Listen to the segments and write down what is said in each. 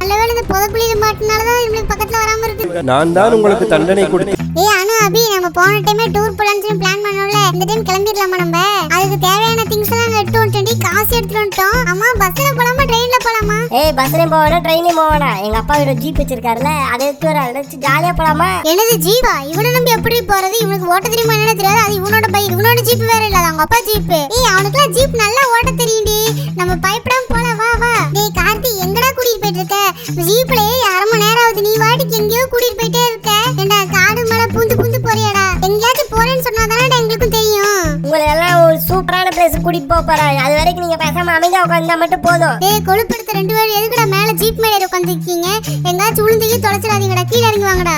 நல்லவேளை இந்த புதக்குழியில மாட்டினால தான் இவங்களுக்கு பக்கத்துல வராம இருக்கு. நான் தான் உங்களுக்கு தண்டனை கொடுத்தேன். அனு அபி, நம்ம போன டைமே டூர் போலாம்னு பிளான் பண்ணோம்ல, இந்த டைம் கிளம்பிடலாமா? நம்ம அதுக்கு தேவையான திங்ஸ் எல்லாம் எடுத்து வந்துட்டோம், காசு எடுத்துட்டு வந்துட்டோம். அம்மா பஸ்ல போலாமா ட்ரெயின்ல போலாமா? பஸ்ல போவேனா ட்ரெயின்லயும் போவேனா? எங்க அப்பா ஒரு ஜீப் வச்சிருக்காருல, அதை எடுத்து வர ஜாலியா போலாமா? என்னது ஜீப்பா? இவனை நம்பி எப்படி போறது? இவனுக்கு ஓட்ட தெரியுமா என்ன தெரியாது. அது இவனோட பைக், இவனோட ஜீப் வேற இல்ல, அவங்க அப்பா ஜீப். அவனுக்குலாம் ஜீப் நல்லா ஓட்ட தெரியும்டி. நம்ம பயப்படாம போலாம், வா வா. டேய் கார்த்தி, எங்கடா கூட்டிட்டு போயிட்டு இருக்க? ஜீப்லயே 1/2 மணி நேரம் ஆகுது, நீ வாடிக்கு எங்கேயோ கூட்டிட்டு போயிட்டே இருக்க. ஏண்டா காடு மேல பூந்து போறியாடா? எங்கேயாச்சும் போறேன்னு சொன்னாதானே எங்களுக்கும் தெரியும். உங்களை எல்லாம் ஒரு சூப்பரான பிளேஸ் கூட்டிட்டு போறேன். அது வரைக்கும் நீங்க பேசாம அமைதியா உட்கார்ந்தா மட்டும் போதும். டேய் கொழுப்படுத்த 2 பேரும் எதுக்குடா மேல ஜீப் மேல உட்கார்ந்திருக்கீங்க? எங்கயாச்சும் விழுந்துக்கி தொலைச்சிடாதீங்கடா, கீழ இறங்கி வாங்கடா.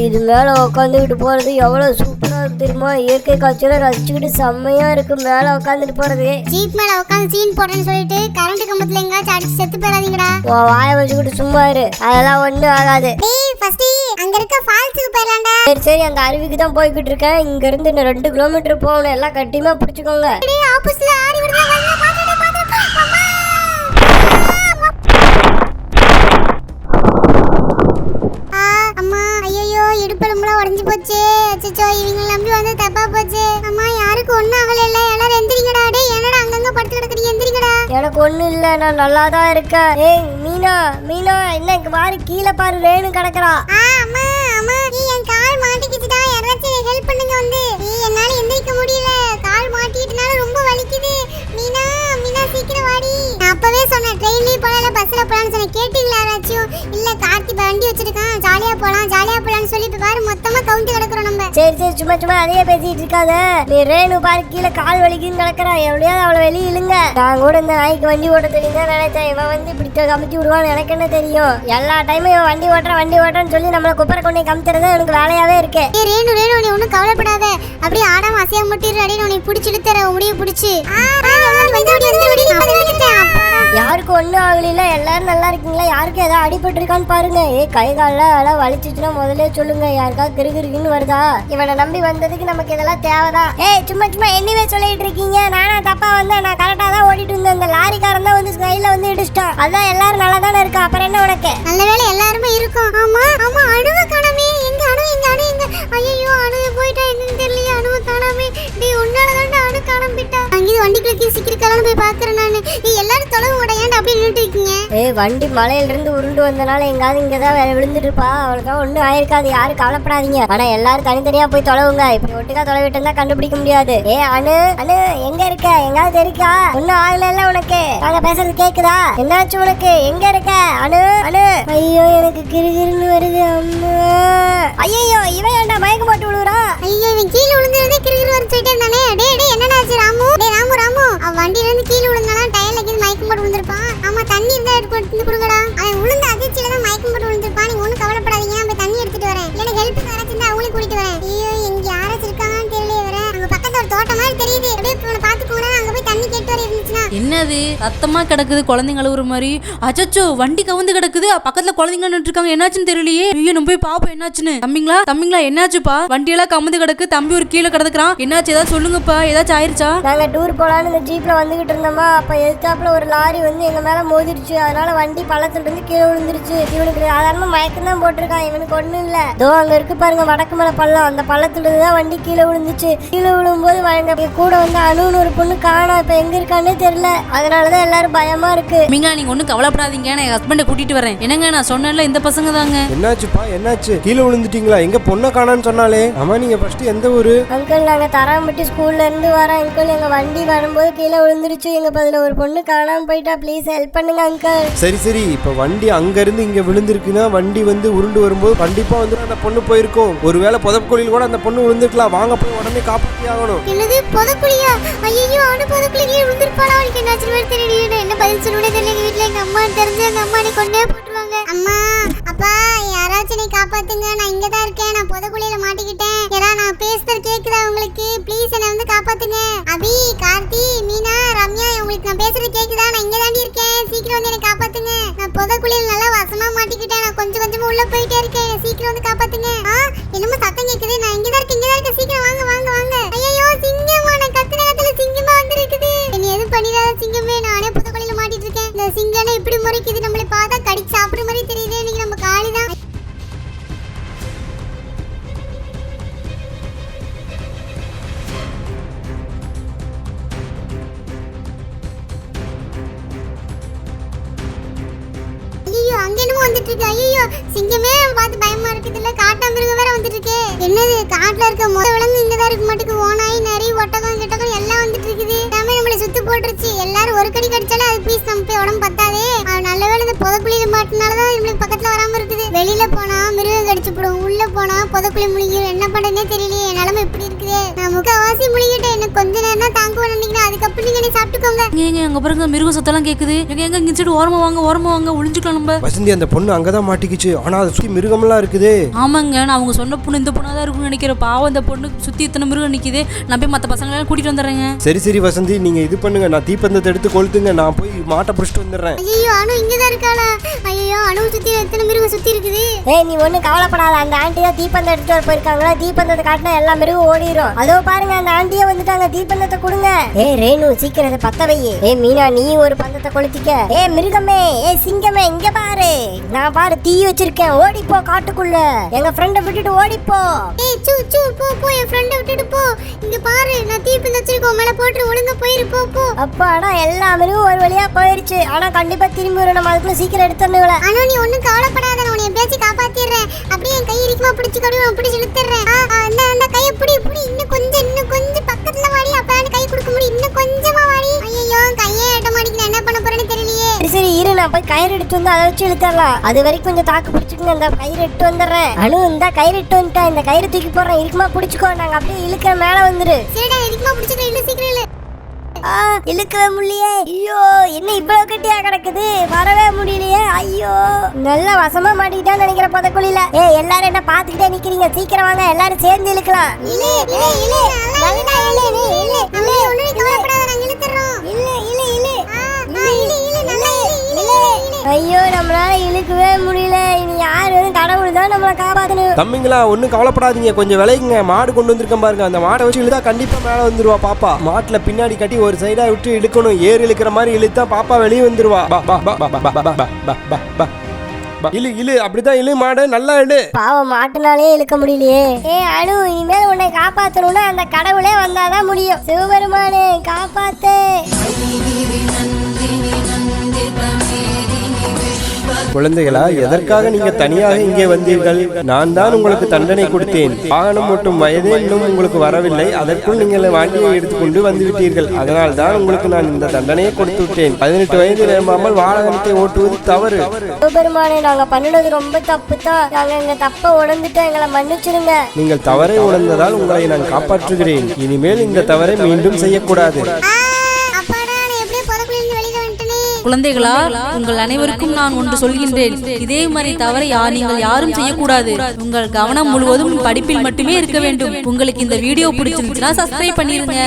இது மேல உட்காந்துக்கிட்டு போறது எவ்வளவு சூப்பரா தெரியுமா? இயற்கை காட்சியில ரசிச்சுக்கிட்டு செம்மையா இருக்கு மேல உட்காந்துட்டு போறது. ஜீப் மேல உட்காந்து சீன் போடுறேன்னு சொல்லிட்டு கரண்ட் கம்பத்துல எங்கயாச்சும் அடிச்சு செத்து போயிடாதீங்கடா. வாய வச்சுக்கிட்டு சும்மா இரு, அதெல்லாம் ஒண்ணும் ஆகாது. டேய் ஃபர்ஸ்ட் அங்க இருக்க ஃபால்ஸ்க்கு போயிடலாம்டா. சரி அந்த அருவிக்கு தான் போய்கிட்டு இருக்கேன். இங்க இருந்து இன்னும் 2 கிலோமீட்டர் போகணும். எல்லாம் கட்டிமா பிடிச்சுக்கோங்க. டேய் ஆப்போசிட்ல ஆரி வருது, பாத்துட்டு அம்மா. அம்மா ஐயோ, இடுப்பெலும்புலாம் உடைஞ்சு போச்சு. அச்சச்சோ, இவங்க நம்பி வந்து தப்பா போச்சு. அம்மா யாருக்கு ஒண்ணும் ஆகல இல்ல, எல்லாரும் எந்திரிங்கடா. டேய் என்னடா அங்கங்க படுத்து கிடக்குறீங்க, எந்திரிங்கடா. எனக்கு ஒண்ணும் இல்ல, நான் நல்லா தான் இருக்கேன். மீனா என்ன இங்க பாரு, கீழே பாரு, ரேணு கிடக்குறா. அம்மா அம்மா, நீ என் கால் மாட்டிக்கிச்சுடா, யாராச்சும் ஹெல்ப் பண்ணுங்க வந்து. என்னால எந்திரிக்க முடியல, கால் மாட்டிக்கிட்டனால ரொம்ப வலிக்குது. மீனா சீக்கிரம் வாடி. நான் அப்பவே சொன்னேன் ட்ரெயின்லயே போகல பஸ்ல போலாம்னு சொன்னேன், கேட்டீங்களா யாராச்சும்? இல்ல கார்த்தி வண்டி வச்சிருக்கான், ஜாலியா போலாம்னு சொல்லி இப்ப பாரு மொத்தமா கவுந்து கிடக்குறோம் நம்ம. சரி சும்மா அதையே பேசிட்டு இருக்காத. நீ ரேணு பாரு கீழே கால் வலிக்குன்னு கிடக்குறா, எவ்வளவு அவளை வெளியே இழுங்க. நான் கூட இந்த நாய்க்கு வண்டி ஓட்ட தெரியும் தான் நினைச்சேன். இவன் வந்து இப்படி கமிச்சு விடுவான்னு எனக்கு என்ன தெரியும்? எல்லா டைமும் இவன் வண்டி ஓட்டுறேன்னு சொல்லி நம்மளை குப்பரை கொண்டு கமிச்சுறது எனக்கு வேலையாவே இருக்கு. ரேணு நீ ஒன்னும் கவலைப்படாத, அப்படியே ஆடாம அசையாம மட்டும் அடி. உன்னை பிடிச்சி இழுத்துற, முடிய பிடிச்சி. யாருக்கு ஒன்றும் ஆகல, எல்லாரும் நல்லா இருக்கீங்களா? யாருக்கு ஏதாவது அடிபட்டு இருக்கான்னு பாருங்க. கை காலெல்லாம் வலிச்சுச்சுன்னா முதல்ல சொல்லுங்க. யாருக்காவது கிருகிருன்னு வருதா? இவனை நம்பி வந்ததுக்கு நமக்கு இதெல்லாம் தேவைதான். சும்மா என்னவே சொல்லிட்டு இருக்கீங்க. நானா தப்பா வந்தேன்? நான் கரெக்டா தான் ஓடிட்டு இருந்தேன். இந்த லாரிக்காரன் தான் வந்து கையில வந்து இடிச்சிட்டான். அதான் எல்லாரும் நல்லா தானே இருக்கா, அப்புறம் என்ன உனக்கு? நல்ல வேளை எல்லாருமே இருக்கும். ஆமா அணுவை காணாமே. எங்க அணு ஐயோ, அணுவை போயிட்டா என்னன்னு தெரியலையே, அணுவை காணாமே. டேய் உன்னாலதான்டா அணு காணாம போயிட்டா. அங்கே வண்டிக்குள்ள சீக்கிரம் போய் பாக்குறேன் நானு. எல்லாரும் தொலைவு விட ஏன்டா அப்படி நின்றுட்டு இருக்கீங்க? வண்டி மலையில இருந்து உருண்டு வந்தனால எங்காவது இங்கதான் விழுந்துட்டு இருப்பா. அவளுக்கா ஒண்ணும் ஆயிருக்காது, யாரும் கவலைப்படாதீங்க. ஆனா எல்லாரும் தனித்தனியா போய் தொலைவுங்க. இப்படி ஒட்டுக்கா தொலைவிட்டு இருந்தா கண்டுபிடிக்க முடியாது. அணு எங்க இருக்க? எங்காவது இருக்கா? ஒன்னும் ஆகல உனக்கு? நாங்க பேசுறது கேக்குதா? என்னாச்சு உனக்கு? எங்க இருக்க அணு? ஐயோ எனக்கு கிருகிருன்னு வருது அம்மா. ஐயோ இவன் ஏன்டா மயக்கம் போட்டு விழுறா? ஐயோ இவன் கீழே விழுந்துருந்தே கிருகிரு வர சொல்லிட்டே இருந்தானே. டேய் என்னடா ஆச்சு ராமு? ராமு அவன் வண்டியில இருந்து கீழே விழுந்தானா, டயர்ல கீழே மயக்கம் போட்டு விழுந்திருப்பான். ஆமா தண்ணி இருந்தா எடுத்து கொடுங்கடா. அவன் விழுந்த அதிர்ச்சியில தான் மயக்கம் போட்டு விழுந்திருப்பான். நீ ஒன்னும் கவலைப்படாதீங்க, நான் போய் தண்ணி எடுத்துட்டு வரேன். இல்ல ஹெல்ப் யாராச்சும் இருந்தா அவங்களையும் கூட்டிட்டு வரேன். ஐயோ எங்க யாராச்சும் இருக்காங்கன்னு தெரியல. வரேன் அங்க பக்கத்துல ஒரு தோட்டம் மாதிரி தெரியுது, அப்படியே பாத்துக்கோங்க. அங்க போய் தண்ணி கேட்டு வர இருந்துச்சுன்னா. என்னது சத்தமா கிடக்குது, குழந்தைங்க அழுவுற மாதிரி. அச்சச்சோ வண்டி கவுந்து கிடக்குது, பக்கத்துல குழந்தைங்க நின்று இருக்காங்க. என்னாச்சுன்னு தெரியலையே. ஐயோ நம்ம போய் பாப்போம் என்னாச்சுன்னு. தம்பிங்களா என்னாச்சுப்பா? வண்டியெல்லாம் கவுந்து கிடக்கு, தம்பி ஒரு கீழே கிடக்குறான். என்னாச்சு? ஏதாவது சொல்லுங்கப்பா, ஏதாச்சும் ஆயிருச்சா? நாங்க டூர் போலான்னு இந்த ஜீப்ல வந்துகிட்டு இருந்தோமா, அப்ப எதிர்த்தாப்புல ஒரு லாரி வந்து எங்க மேல மோதிருச்சு. அதனால வண்டி பள்ளத்துல இருந்து கீழே விழுந்துருச்சு. இவனுக்கு சாதாரணமா மயக்கம் தான் போட்டிருக்கான், இவனுக்கு ஒண்ணும் இல்ல. தோ அங்க இருக்கு பாருங்க வடக்கு மேல பள்ளம், அந்த பள்ளத்துல இருந்துதான் வண்டி கீழே விழுந்துச்சு. கீழே விழும்போது கூட வந்து அணுன்னு ஒரு பொண்ணு காணோம், இப்ப எங்க இருக்கான்னு தெரியல. அதனாலதான் எல்லாரும் பயமா இருக்கு. நீங்க ஒன்னும் கவலைப்படாதீங்க, நான் என் ஹஸ்பண்டை கூட்டிட்டு வரேன். என்னங்க நான் சொன்னேன்ல இந்த பசங்க தாங்க. என்னாச்சுப்பா? என்னாச்சு? கீழே விழுந்துட்டீங்களா? எங்க பொண்ணை காணான்னு சொன்னாலே. ஆமா நீங்க ஃபர்ஸ்ட் எந்த ஊரு? அங்கிள் நாங்க தராம்பட்டி ஸ்கூல்ல இருந்து வரோம் அங்கிள். எங்க வண்டி வரும்போது கீழே விழுந்துருச்சு. எங்க பதில ஒரு பொண்ணு காணாம போயிட்டா, ப்ளீஸ் ஹெல்ப் பண்ணுங்க அங்கிள். சரி இப்ப வண்டி அங்க இருந்து இங்க விழுந்திருக்குன்னா வண்டி வந்து உருண்டு வரும்போது கண்டிப்பா வந்து அந்த பொண்ணு போயிருக்கும். ஒருவேளை புதக்குழியில் கூட அந்த பொண்ணு விழுந்திருக்கலாம். வாங்க போய் உடனே காப்பாத்தி ஆகணும். என்னது புதக்குழியா? ஐயோ அணு புதக்குழியில விழுந்திருப்பாளா? அவளுக்கு என்னாச்சு தெரியல. என்ன பதில் சொல்லுனே தெரியல. எங்க வீட்டுல எங்க அம்மா தெரிஞ்சு எங்க அம்மா நீ கொண்டே போட்டுருவாங்க. அம்மா அப்பா யாராச்சும் நீ காப்பாத்துங்க, நான் இங்கதான் இருக்கேன். நான் புதக்குழியில மாட்டிக்கிட்டேன். நான் பேசுறது கேக்குதா உங்களுக்கு? ப்ளீஸ் என்ன வந்து காப்பாத்துங்க. அபி, கார்த்தி, மீனா, ரம்யா, உங்களுக்கு நான் பேசுறது கேக்குதா? நான் இங்க தாண்டி இருக்கேன், சீக்கிரம் வந்து என்ன காப்பாத்துங்க. நான் புதக்குழியில நல்லா வசமா மாட்டிக்கிட்டேன். நான் கொஞ்சமா உள்ள போயிட்டே இருக்கேன், சீக்கிரம் வந்து காப்பாத்துங்க. என்னமோ சத்தம் கேக்குது. நான் இங்கதான் இருக்கேன், சீக்கிரம் வாங்க. ஐயோ சிங்கமா, நான் கத்துன சிங்கமா வந்திருக்குது. என்ன எதுவும் பண்ணிடாத சிங்கமே. நானே புதக்குழியில மாட்டிட்டு இருக்கேன். இந்த சிங்கனை இப்படி முறைக்குது, நம்மளை பார்த்தா கடிச்சு சாப்பிடுற மாதிரி தெரியுது. வந்துட்டு இருக்கு. ஐயோ சிங்கமே பார்த்து பயமா இருக்குது. இல்ல காட்டாமிருகம் வேற வந்துட்டு இருக்கு. என்னது காட்டுல இருக்க மொத்த விலங்கு இங்கதான் இருக்கு மாட்டுக்கு. ஓனாய் நரி ஒட்டகம் கிட்டகம் எல்லாம் வந்துட்டு இருக்குது. எல்லாமே நம்மள சுத்தி போட்டுருச்சு. எல்லாரும் ஒரு கடி கடிச்சாலே அது பீஸ் நம்ம போய் உடம்பு பத்தாதே. நல்ல வேளை இந்த புதக்குழியில மாட்டினாலதான் நம்மளுக்கு பக்கத்துல வராம இருக்குது. வெளியில போனா மிருகம் கடிச்சு போடும், உள்ள போனா புதக்குழி முழுகிடும். என்ன பண்றதுனே தெரியலையே. என் நிலைமை இப்படி இருக்குது. நான் முக்காவாசி முழுகிட்டேன். எனக்கு கொஞ்ச நேரம் தான் தாங்குவேன் நினைக்கிறேன். அதுக்கப்புறம் நீங்க சாப்பிட்டுக்கோங்க. எங்க அங்க பாருங்க மிருக சத்தெல்லாம் கேக்குது. எங்க இங்க சைடு ஓரமா வாங்க ஒளிஞ்சுக்கலாம் நம்ம. வசந்தி அந்த பொண்ணு அங்கதான் மாட்டிக்கிச்சு. ஆனா அது சுத்தி மிருகமெல்லாம் இருக்குது. ஆமாங்க நான் அவங்க சொன்ன பொண்ணு இந்த பொண்ணா தான் இருக்கும்னு நினைக்கிறேன். பாவம் அந்த பொண்ணு சுத்தி இத்தனை மிருகம் நிக்குது. நான் போய் மத்த பசங்களை எல்லாம் கூட்டிட்டு வந்துடுறேங்க. சரி வசந்தி நீங்க இது பண்ணுங்க, நான் தீப்பந்தத்தை எடுத்து கொளுத்துங்க, நான் போய் மாட்டை பிடிச்சிட்டு வந்துடுறேன். ஐயோ அனு இங்கதான் இருக்காளா? ஐயோ அனு சுத்தி எத்தனை மிருகம் சுத்தி இருக்குது. ஏய் நீ ஒண்ணு கவலைப்படாத. அந்த ஆண்டி தான் தீப்பந்தம் எடுத்துட்டு வர போயிருக்காங்களா. தீப்பந்தத்தை காட்டினா எல்லா மிருகம் ஓடிடும். அதோ பாருங்க அந்த ஆண்டியே வந்துட்டாங்க. தீப்பந்தத்தை கொடுங்க. ஏய் ரேணு சீக்கிரம் அதை பத்த வை. ஏய் மீனா நீ ஒரு பந்தத்தை கொளுத்திக்க. ஏய் மிருகமே, ஏய் சிங்கமே இங்க பாரு. நான் பாரு தீ வச்சிருக்கேன். ஓடிப்போ காட்டுக்குள்ள. எங்க ஃப்ரெண்ட விட்டுட்டு ஓடிப்போ. ஏய் சூ போ என் ஃப்ரெண்ட விட்டுட்டு போ. இங்க பாரு நான் தீப்பந்தம் வச்சிருக்கோம். மேல போட்டு ஒழுங்கா போயிரு போ. அப்பாடா எல்லா மிருகம் ஒரு வழியா போயிருச்சு. ஆனா கண்டிப்பா திரும்பி வரும். நம்ம அதுக்குள்ள சீக்கிரம் எடுத்துறணுங்களே. அனு நீ ஒண்ணும் கவலைப்படாத. நான் உன்னை பேசி காப்பாத்திடுறேன். அப்படியே என் கை இறுக்கமா பிடிச்சு கடுவ பிடிச்சு இழுத்துறேன். அந்த கையை பிடி இன்னும் கொஞ்சம் பக்கத்துல வாடி. அப்பதான் கை கொடுக்க முடியும். இன்னும் கொஞ்சமா வாடி. ஐயோ கையே எட்ட மாட்டேங்குது. என்ன பண்ண போறேன்னு தெரியலையே. சரி இரு நான் போய் கயிறு எடுத்து வந்து அதை வச்சு இழுத்தரலாம். அது வரைக்கும் கொஞ்சம் தாக்கு பிடிச்சிக்கங்க. இந்த கயிறு எடுத்து வந்துடுறேன். அனு இந்த கயிறு எடுத்து வந்துட்டேன். இந்த கயிறு தூக்கி போடுறேன். இருக்குமா பிடிச்சிக்கோ. நாங்க அப்படியே இழுக்கிற மேல வந்துரு. சரிடா இறுக்கமா பிடிச்சிக்கிறேன். இல்ல சீக்கிரம் இல்ல. இழுக்கவே முடியலையே. ஐயோ என்ன இவ்வளவு கட்டியா கிடக்குது. வரவே முடியலையே. ஐயோ நல்ல வசமா மாட்டிக்கிட்டான்னு நினைக்கிற புதக்குழியில. எல்லாரும் என்ன பாத்துக்கிட்டே நிக்கிறீங்க. சீக்கிரம் வாங்க எல்லாரும் சேர்ந்து இழுக்கலாம். ஐயோ நம்மளால இழுக்கவே முடியல. இனி யாரு கடவுள் தான் நம்மளை காப்பாத்தணும். தம்பிங்களா ஒன்றும் கவலைப்படாதீங்க, கொஞ்சம் விளையுங்க. மாடு கொண்டு வந்திருக்கேன் பாருங்க. அந்த மாடை வச்சு இழுத்தா கண்டிப்பா மேலே வந்துருவா பாப்பா. மாட்டுல பின்னாடி கட்டி ஒரு சைடா விட்டு இழுக்கணும். ஏறு இழுக்கிற மாதிரி இழுத்தா பாப்பா வெளியே வந்துருவா. இழு அப்படிதான் இழு மாடு நல்லா இழு. பாவம் மாட்டுனாலே இழுக்க முடியலையே. அனு இனிமேல் உன்னை காப்பாத்தணும்னா அந்த கடவுளே வந்தாதான் முடியும். சிவபெருமானே காப்பாத்து. குழந்தைகளா எதற்காக நீங்க தனியாக இங்கே வந்தீர்கள்? நான் தான் உங்களுக்கு தண்டனை கொடுத்தேன். வாகனம் ஓட்டும் வயதே இன்னும் உங்களுக்கு வரவில்லை. அதற்குள் நீங்கள் வாங்கியை எடுத்துக்கொண்டு வந்து விட்டீர்கள். அதனால் தான் உங்களுக்கு நான் இந்த தண்டனையை கொடுத்து விட்டேன். 18 வயது நிரம்பாமல் வாகனத்தை ஓட்டுவது தவறு. சிவபெருமானே நாங்க பண்ணுனது ரொம்ப தப்பு தான். நாங்க எங்க தப்ப உணர்ந்துட்டோம். எங்களை மன்னிச்சிருங்க. நீங்கள் தவறை உணர்ந்ததால் உங்களை நான் காப்பாற்றுகிறேன். இனிமேல் இந்த தவறை மீண்டும் செய்யக்கூடாது. குழந்தைகளா உங்கள் அனைவருக்கும் நான் ஒன்று சொல்கின்றேன். இதே மாதிரி தவறை நீங்கள் யாரும் செய்யக்கூடாது. உங்கள் கவனம் முழுவதும் படிப்பில் மட்டுமே இருக்க வேண்டும். உங்களுக்கு இந்த வீடியோ பிடிச்சிருந்துச்சுன்னா சப்ஸ்கிரைப் பண்ணிருங்க.